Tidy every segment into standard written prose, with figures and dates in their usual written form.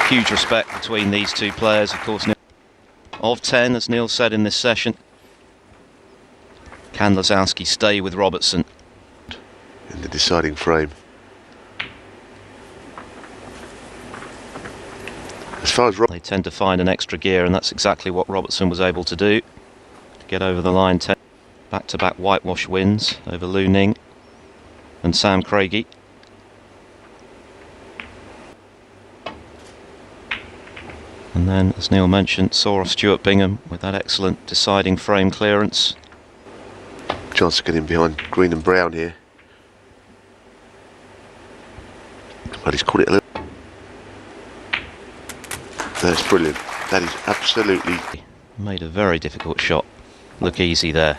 Huge respect between these two players, of course. Of 10, as Neil said in this session. Can Lisowski stay with Robertson? In the deciding frame. As far as they tend to find an extra gear, and that's exactly what Robertson was able to do. To get over the line, back-to-back whitewash wins over Lu Ning and Sam Craigie. And then, as Neil mentioned, saw off Stuart Bingham with that excellent deciding frame clearance. Chance to get in behind green and brown here. But he's caught it a little. That's brilliant. That is absolutely... Made a very difficult shot look easy there.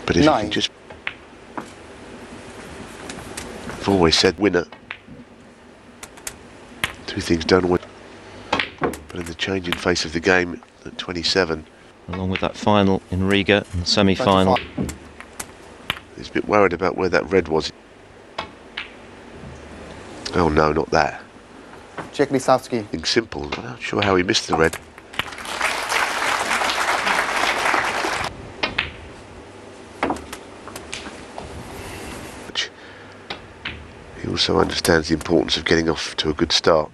But if you can just... I've always said winner. Two things don't win. But in the changing face of the game at 27... Along with that final in Riga and the semi-final. He's a bit worried about where that red was. Oh no, not that. Check Lisowski. Something simple. I'm not sure how he missed the red. He also understands the importance of getting off to a good start.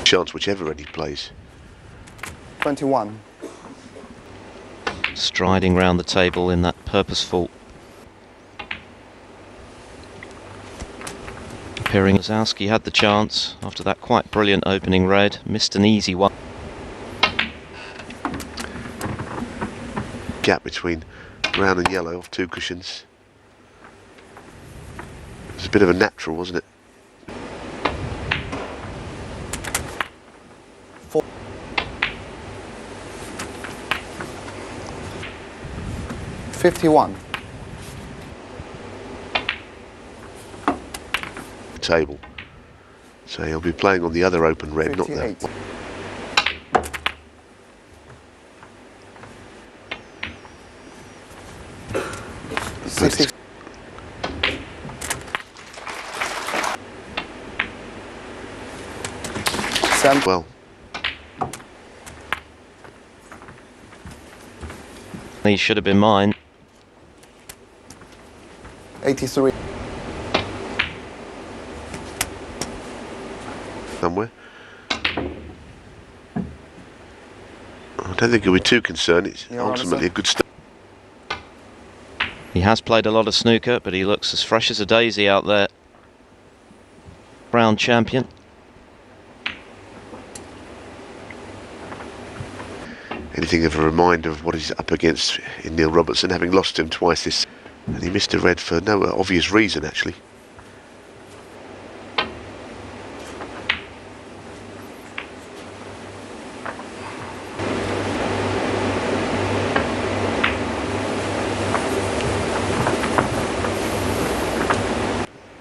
Chance whichever end he plays. 21. Striding round the table in that purposeful appearing. Lisowski had the chance after that quite brilliant opening red, missed an easy one. Gap between brown and yellow off two cushions. It was a bit of a natural, wasn't it? 51. Table. So he'll be playing on the other open red, 58. Not that. 60. Well. These should have been mine. 83. Somewhere. I don't think he'll be too concerned. It's ultimately a good start. He has played a lot of snooker, but he looks as fresh as a daisy out there. Round champion. Anything of a reminder of what he's up against in Neil Robertson, having lost him twice this. And he missed a red for no obvious reason, actually.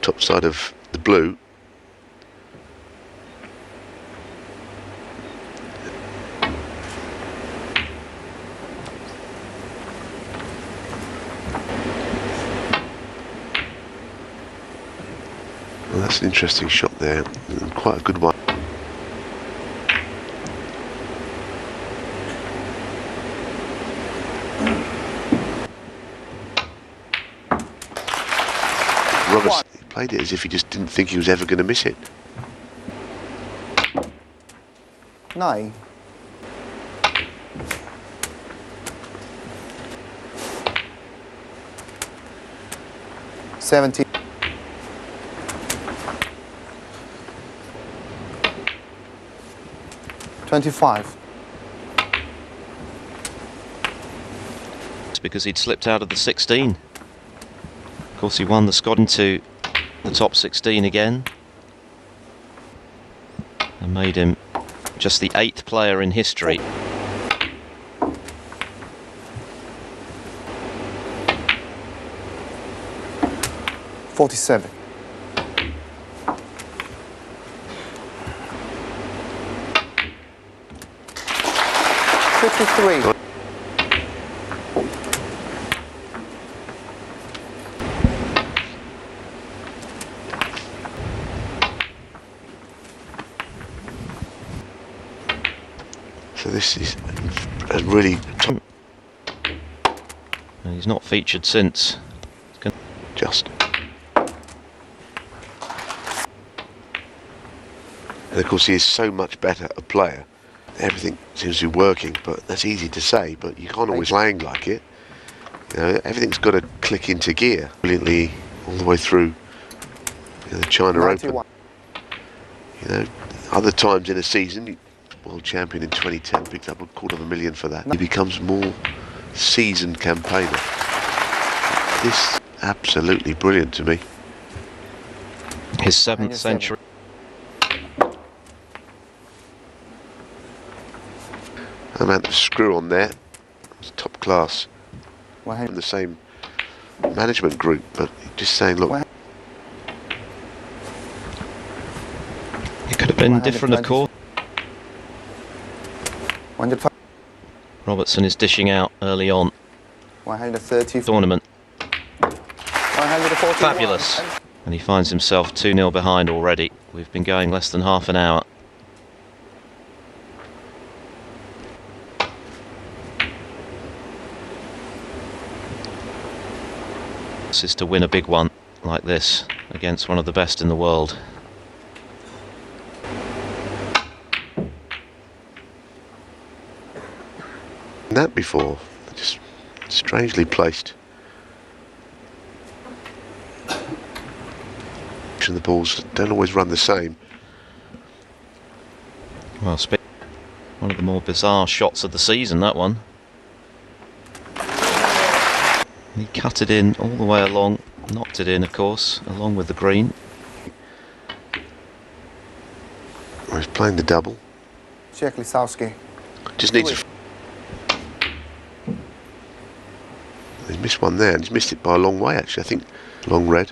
Top side of the blue. Well, that's an interesting shot there, and quite a good one. Robertson, he played it as if he just didn't think he was ever going to miss it. 9. $70. 25. It's because he'd slipped out of the 16. Of course, he won the Scott into the top 16 again and made him just the 8th player in history. $47. 53. So this is a really top. And he's not featured since. Just. And of course he is so much better a player. Everything seems to be working, but that's easy to say, but you can't always playing like it. You know, everything's got to click into gear brilliantly all the way through, you know, the China 91. Open. You know, other times in a season, world champion in 2010, picked up $250,000 for that. He becomes more seasoned campaigner. This absolutely brilliant to me. His 7th century. Amount of screw on there. It's top class. Wow. In the same management group, but just saying, look. Wow. It could have been different, of course. 105. Robertson is dishing out early on. 130. Tournament. 141. Fabulous. And he finds himself 2-0 behind already. We've been going less than half an hour. This is to win a big one like this against one of the best in the world. That before, just strangely placed. The balls don't always run the same. Well, one of the more bizarre shots of the season, that one. He cut it in all the way along, knocked it in, of course, along with the green. Well, he's playing the double. Check Lisowski. Just needs a. He's missed one there, and he's missed it by a long way, actually. I think long red.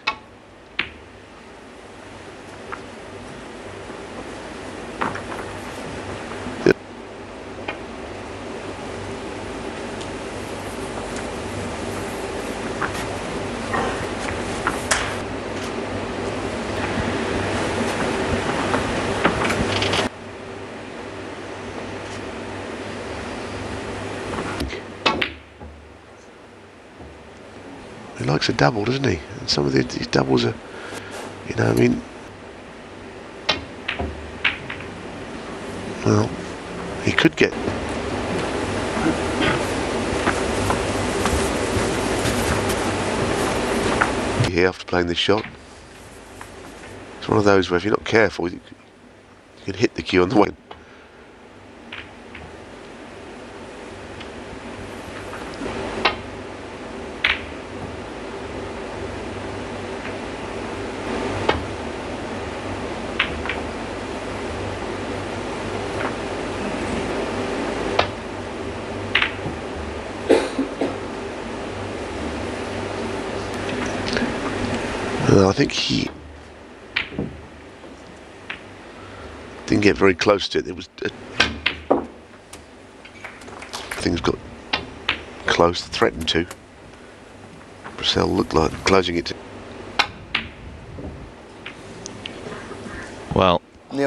He likes a double, doesn't he? And some of these doubles are, you know, I mean, well, he could get. Here after playing this shot, it's one of those where if you're not careful, you can hit the cue on the way. I think he didn't get very close to it. It was things got close, threatened to. Brazil looked like closing it. Well, and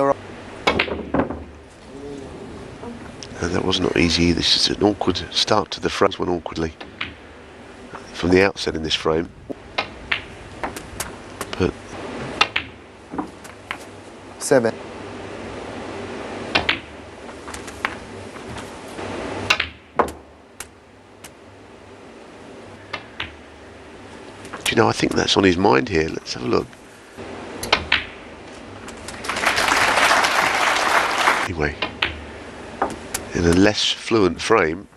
that was not easy either. This is an awkward start to the frame. Went awkwardly from the outset in this frame. But 7. do you know, I think that's on his mind here. Let's have a look. Anyway, in a less fluent frame.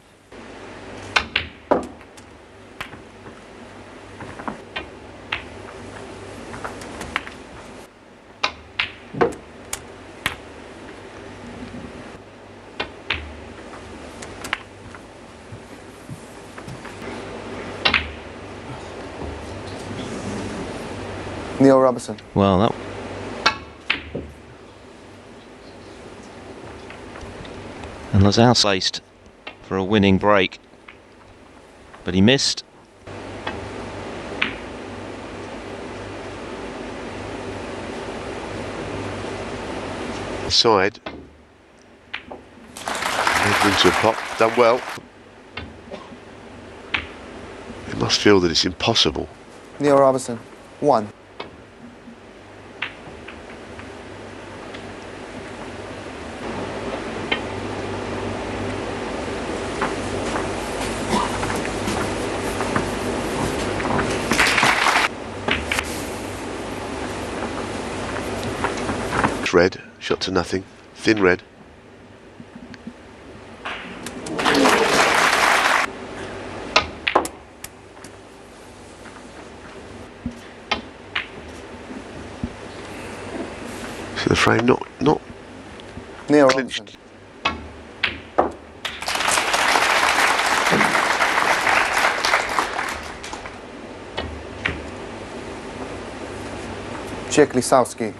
Robertson. well, that. And Lisowski placed for a winning break, but he missed. Side. Into a pop, done well. They must feel that it's impossible. Neil Robertson, 1. Red, shot to nothing, thin red. So the frame not Neil clinched. Robertson. Check Lisowski.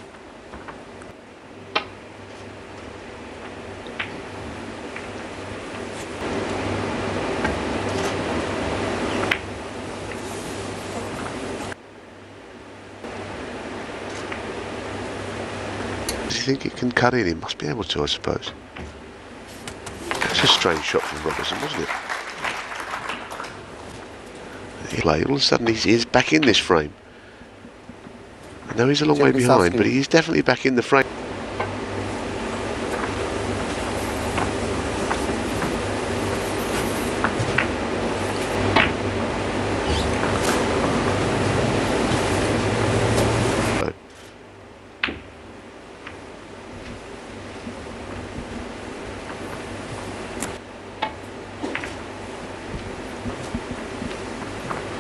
Does he think it can cut in? He must be able to, I suppose. That's a strange shot from Robertson, wasn't it? He played. All of a sudden he's back in this frame. I know he's a long way behind, but he's definitely back in the frame.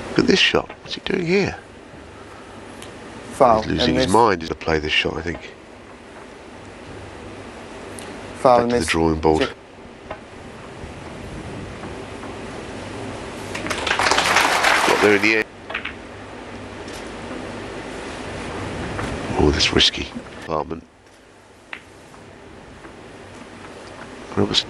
Look at this shot. What's he doing here? Foul. He's losing his mind to play this shot, I think. Foul. Back to the drawing board. Check. Got there in the end. Oh, that's risky. Apartment. Robertson.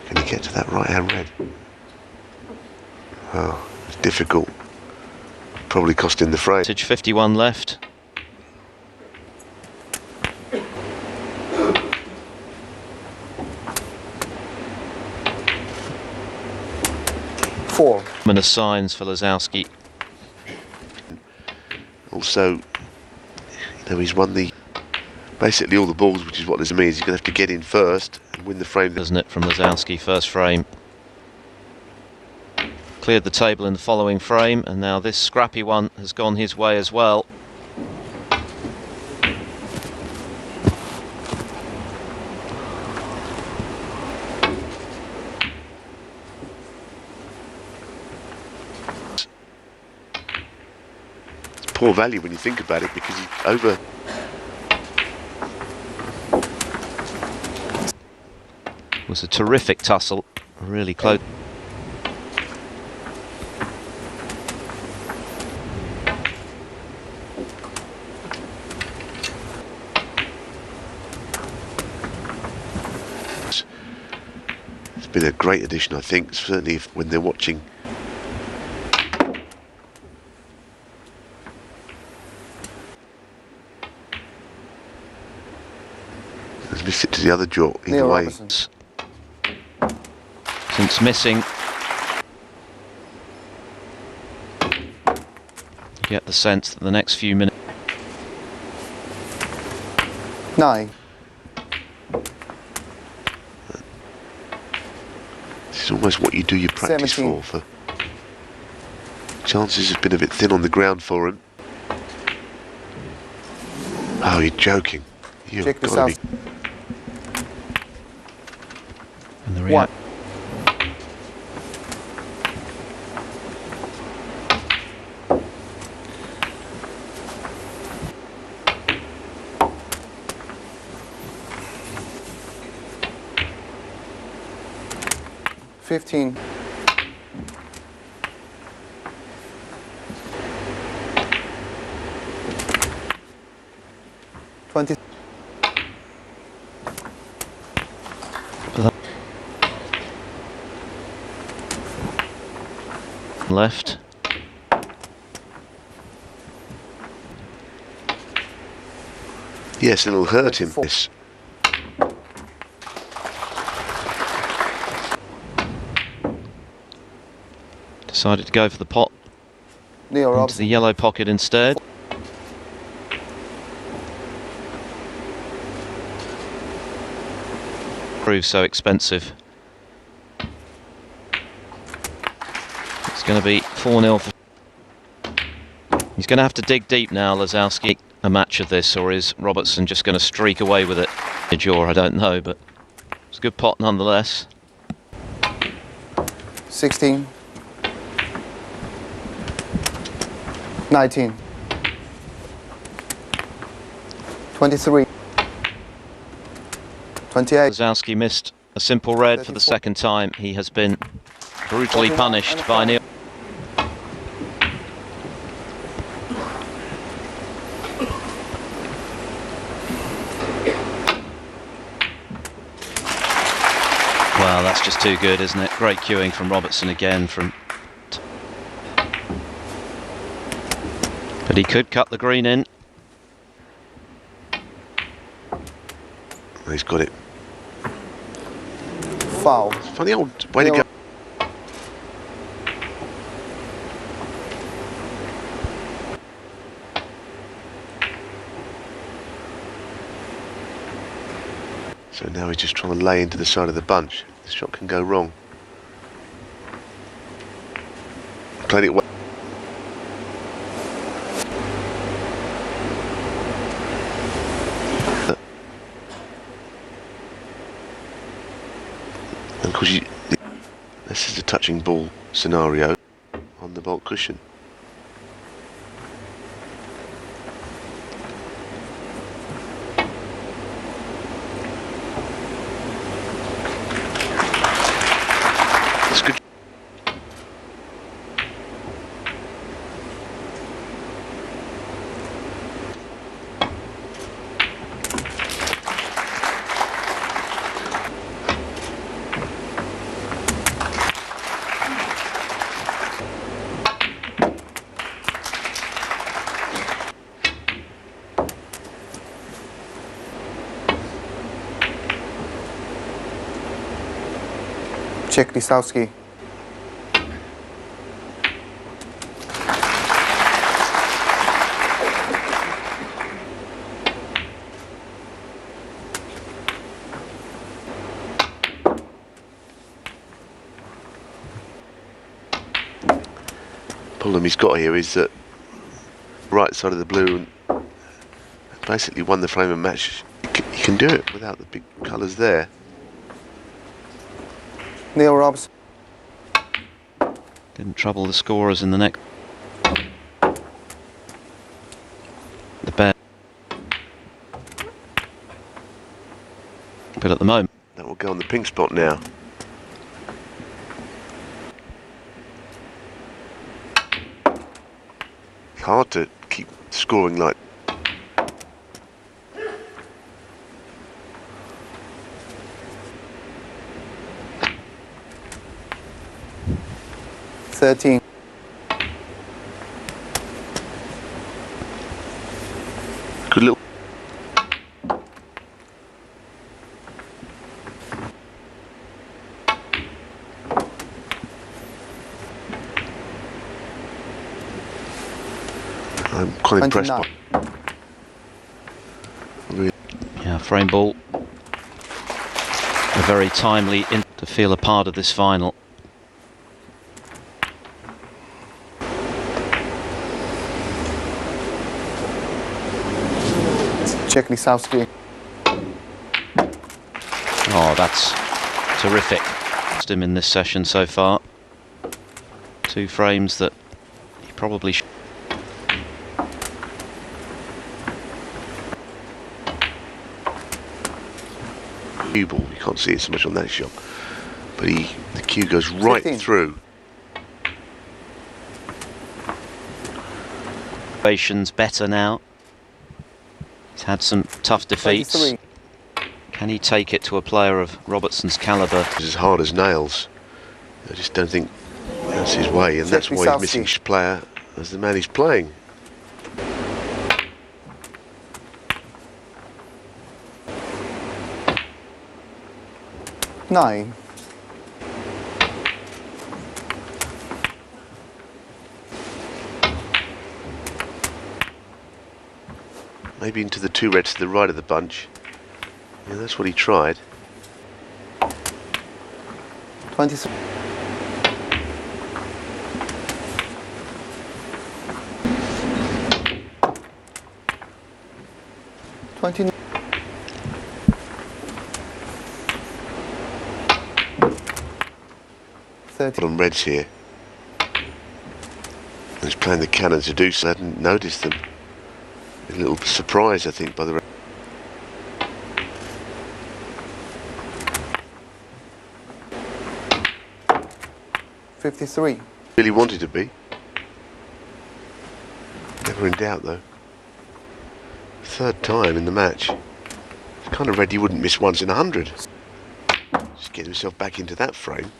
Can he get to that right hand red? Oh, it's difficult. Probably cost him the frame. 51 left. Four. And signs for Lisowski. Also, you know, he's won the basically all the balls, which is what this means. He's going to have to get in first and win the frame. Doesn't it, from Lisowski, first frame. Cleared the table in the following frame, and now this scrappy one has gone his way as well. It's poor value when you think about it, because he's over. It was a terrific tussle, really close. It's been a great addition, I think, certainly when they're watching. He's missed it to the other jaw, either Neil way. Robertson. Since missing, you get the sense that the next few minutes. 9. This is almost what you do your practice 17. for. Chances have been a bit thin on the ground for him. Oh, you're joking. You've Check this got to out. be. And the 1. 15. 20. Left. Yes, it'll hurt him. 24. This. Decided to go for the pot Neil into Robertson. the yellow pocket instead. Proved so expensive. It's going to be 4-0. He's going to have to dig deep now, Lisowski, a match of this, or is Robertson just going to streak away with it? I don't know, but it's a good pot nonetheless. 16. 19. 23. 28. Lisowski missed a simple red for the 34. second time. He has been brutally punished by Neil. Well, that's just too good, isn't it? Great cueing from Robertson again. But he could cut the green in. He's got it. Foul. Funny old way to go. So now he's just trying to lay into the side of the bunch. This shot can go wrong. Played it well. And of course, this is a touching ball scenario on the baulk cushion. It's good. Check Lisowski. Problem he's got here is that right side of the blue and basically won the frame and match. He can do it without the big colours there. Neil Robertson. Didn't trouble the scorers in the next. The bear. But at the moment, That will go on the pink spot now. Hard to keep scoring like. Thirteen. Good little. I'm quite impressed by. 29. Really. yeah, frame ball. A very timely to feel a part of this final. Check Lisowski. Oh, that's terrific. Him in this session so far. 2 frames that he probably should. Cue ball, you can't see it so much on that shot, but the cue goes right 15. through. Situation's better now. He's had some tough defeats. 23. Can he take it to a player of Robertson's calibre? It's as hard as nails. I just don't think that's his way, and that's why he's missing Lisowski. player as the man he's playing. Nine. Maybe into the two reds to the right of the bunch. Yeah, that's what he tried. 23. $29. 30. On reds here. He's playing the cannon to do so. I hadn't noticed them. A little surprise, I think, by the. 53. Really wanted to be. Never in doubt, though. Third time in the match. Kind of read he wouldn't miss once in 100. Just get himself back into that frame.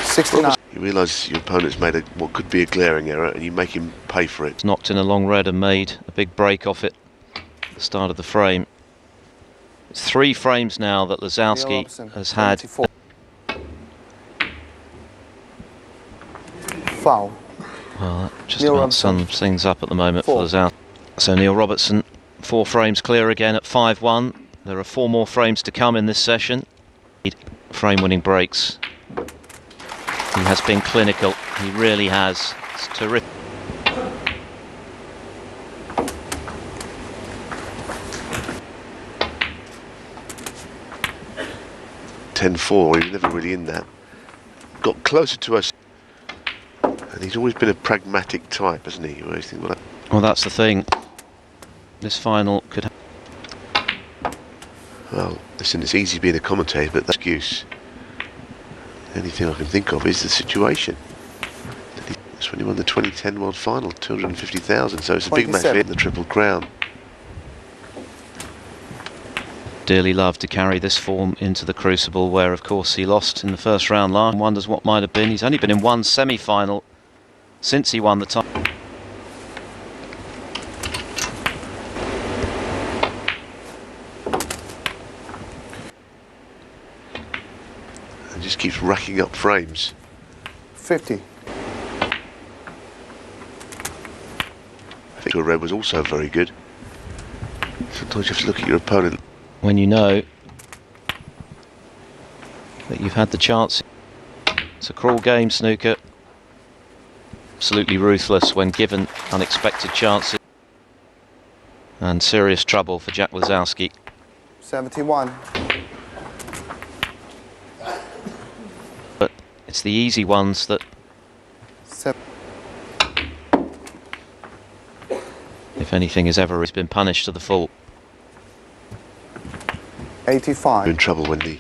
69. You realise your opponent's made what could be a glaring error, and you make him pay for it. Knocked in a long red and made a big break off it at the start of the frame. It's 3 frames now that Lisowski Robertson, has had. 24. Foul. Well, that just Neil about Robertson. sums things up at the moment 4. for Lisowski. So Neil Robertson, 4 frames clear again at 5-1. There are 4 more frames to come in this session. Frame-winning breaks. He has been clinical. He really has. It's terrific. He was never really in that. Got closer to us. And he's always been a pragmatic type, hasn't he? You always think, Well, that's the thing. This final could. well, listen, it's easy being a commentator, but that's excuse. The only thing I can think of is the situation. That's when he won the 2010 World Final, 250,000. So it's a big match for him, the Triple Crown. Dearly loved to carry this form into the Crucible, where of course he lost in the first round last. Wonders what might have been. He's only been in 1 semi-final since he won the title. And just keeps racking up frames. 50. I think your red was also very good. Sometimes you have to look at your opponent. When you know that you've had the chance. It's a cruel game, snooker. Absolutely ruthless when given unexpected chances. And serious trouble for Jack Lisowski. 71. But it's the easy ones that, 7. if anything has ever been punished to the full. 85. In trouble when the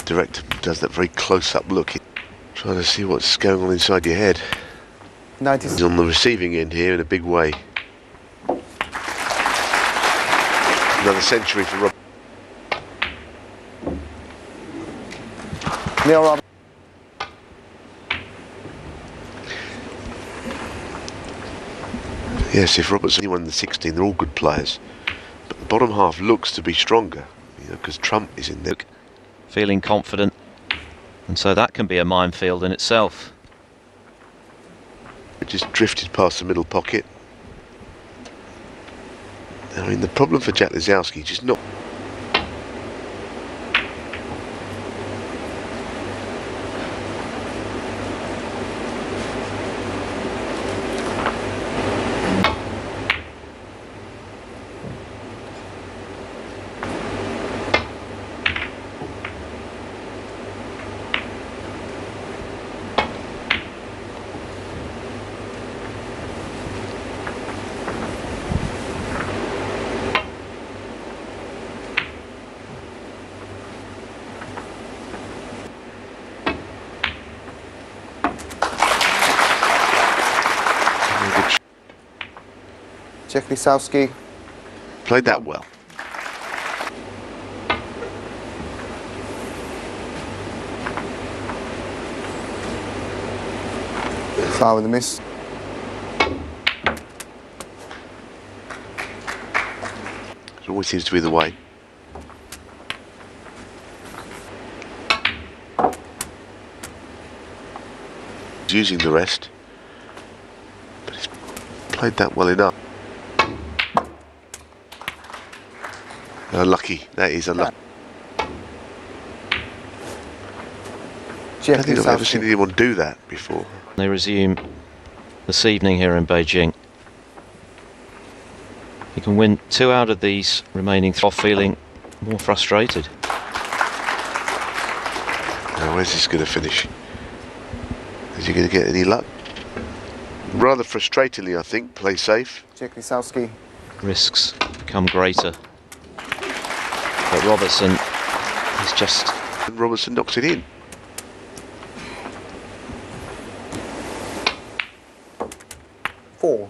director does that very close-up look, trying to see what's going on inside your head. 90. He's on the receiving end here in a big way. Another century for Rob. Neil Robertson. Yes, if Robertson won the 16, they're all good players. But the bottom half looks to be stronger, because Trump is in there. Feeling confident. And so that can be a minefield in itself. It just drifted past the middle pocket. I mean, the problem for Jack Lisowski, just not. Check Lisowski. Played that well. Foul with the miss. It always seems to be the way. He's using the rest, but he's played that well enough. Unlucky. That is unlucky. I Check don't think I've ever Lisowski. seen anyone do that before. They resume this evening here in Beijing. He can win 2 out of these remaining 3, feeling more frustrated. Now, where's this going to finish? Is he going to get any luck? Rather frustratingly, I think. Play safe. Check Lisowski. Risks become greater. But Robertson is just... And Robertson knocks it in. Four.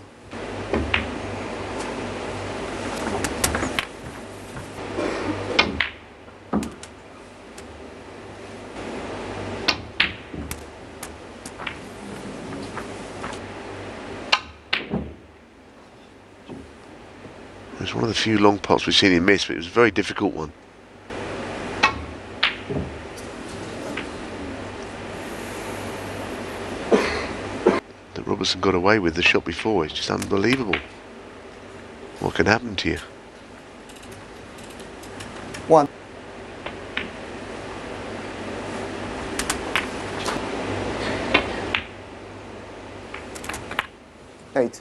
It was one of the few long pots we've seen him miss, but it was a very difficult one. That Robertson got away with the shot before. It's just unbelievable. What can happen to you? One. Eight.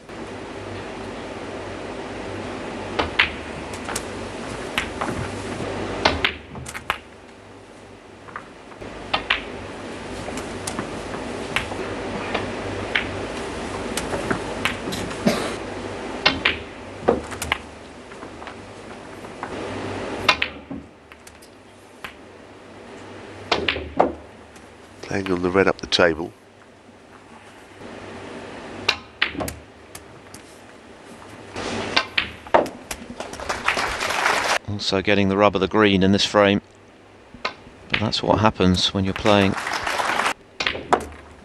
Playing on the red up the table. Also getting the rub of the green in this frame. But that's what happens when you're playing.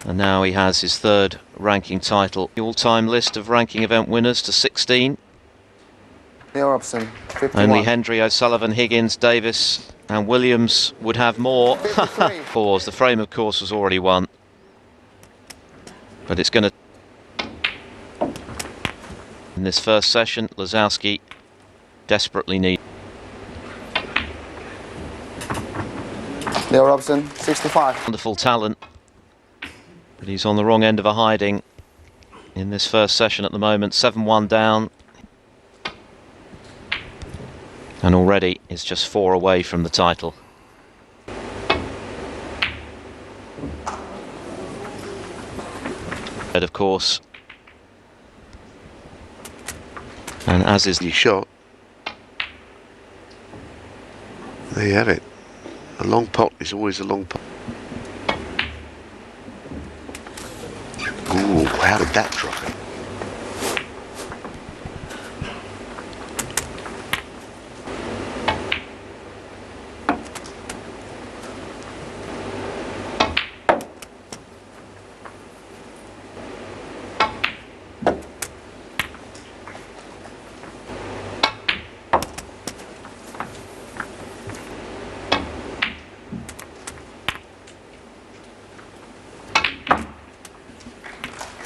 And now he has his 3rd ranking title. The all-time list of ranking event winners to 16. Robertson, 51. Only Hendry, O'Sullivan, Higgins, Davis and Williams would have more. 53. Pause. The frame, of course, was already won. But it's going to... In this first session, Lisowski desperately needs... Robertson, 65. Wonderful talent. But he's on the wrong end of a hiding in this first session at the moment. 7-1 down. And already is just 4 away from the title. But of course, and as is He shot. There you have it. A long pot is always a long pot. Ooh, how did that drop it?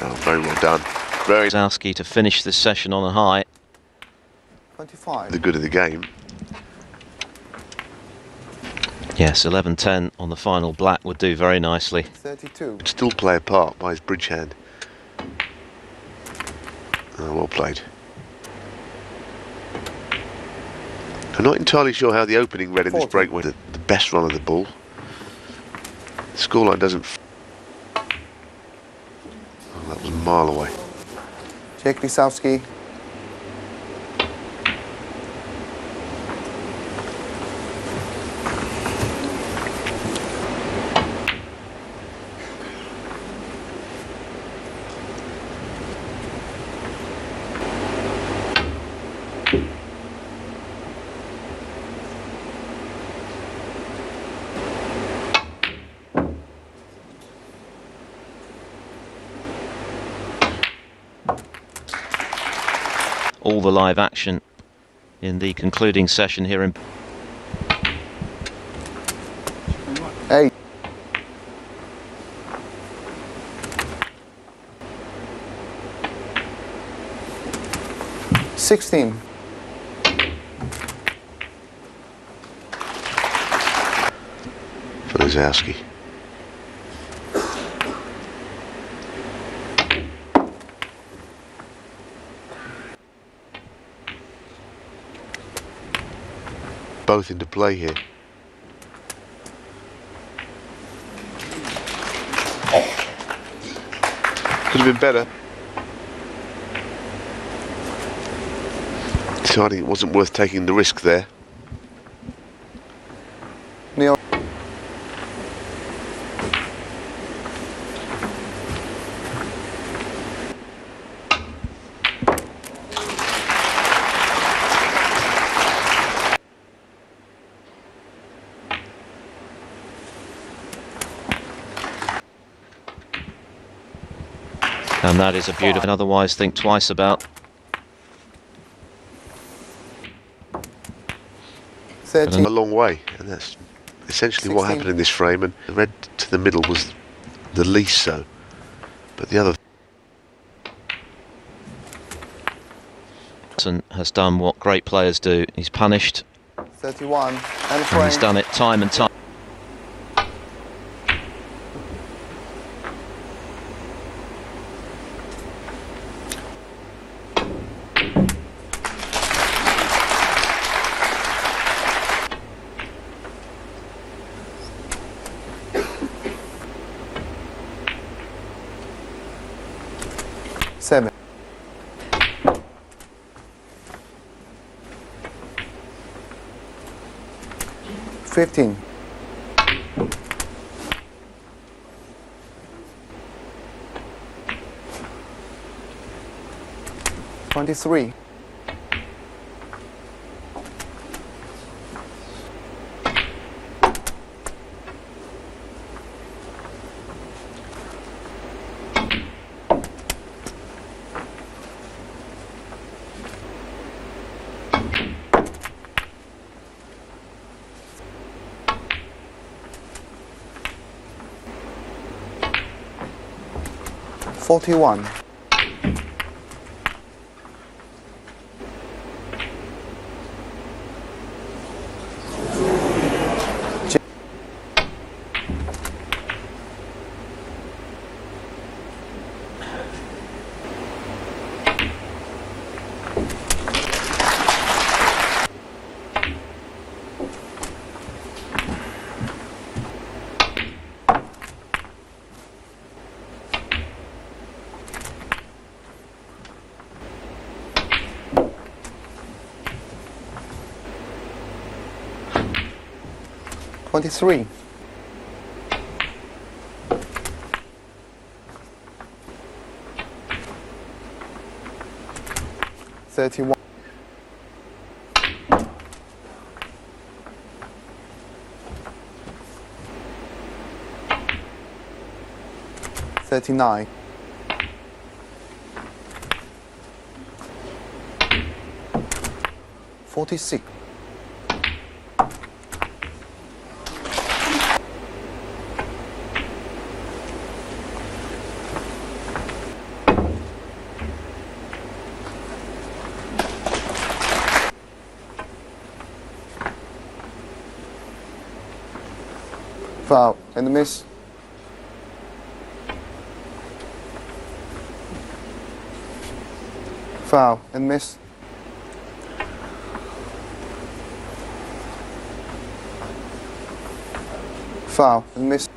Oh, very well done. Very Lisowski to finish this session on a high. 25. the good of the game. Yes, 11-10 on the final black would do very nicely. 32. Could still play a part by his bridge hand. Oh, well played. I'm not entirely sure how the opening read in this 40. break went. The best run of the ball. The scoreline doesn't... Oh, that was a mile away. Check Lisowski. all the live action in the concluding session here in 8. 16. For Lisowski. Both into play here. Could have been better. Deciding it wasn't worth taking the risk there. Neil. and that is a beautiful, otherwise think twice about. 13. A long way, and that's essentially what 16. happened in this frame, and the red to the middle was the least so, but the other Robertson has done what great players do. He's punished, 31. And and he's frame. done it time and time. Seven. 15. 23. 41. 23. 31. 39. 46. 12 and miss. Foul and miss. Foul and miss.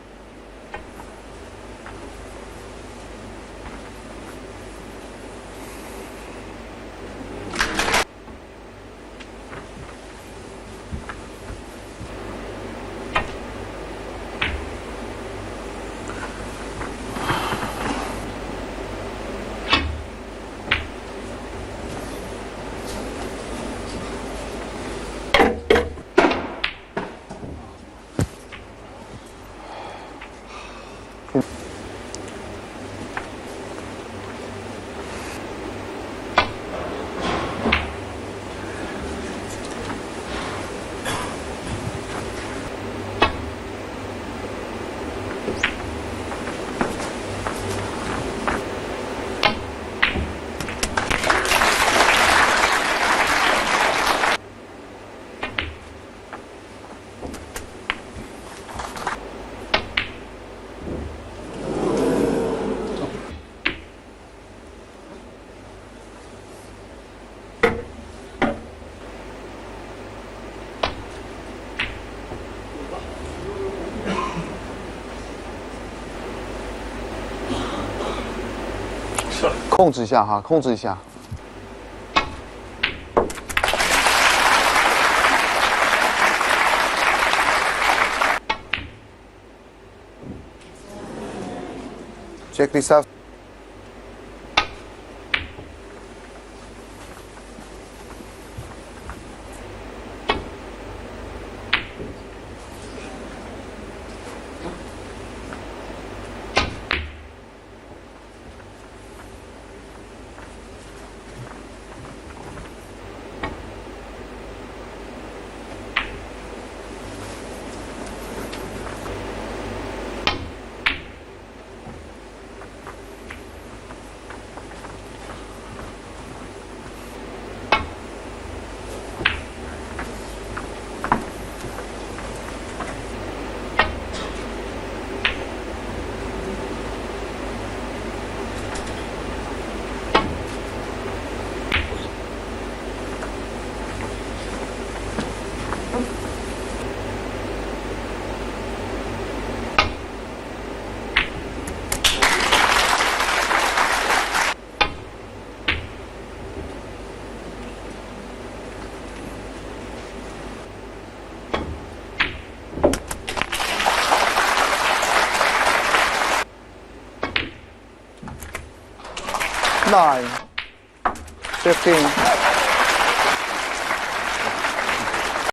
控制一下哈，控制一下。Check this out. Nine, 15.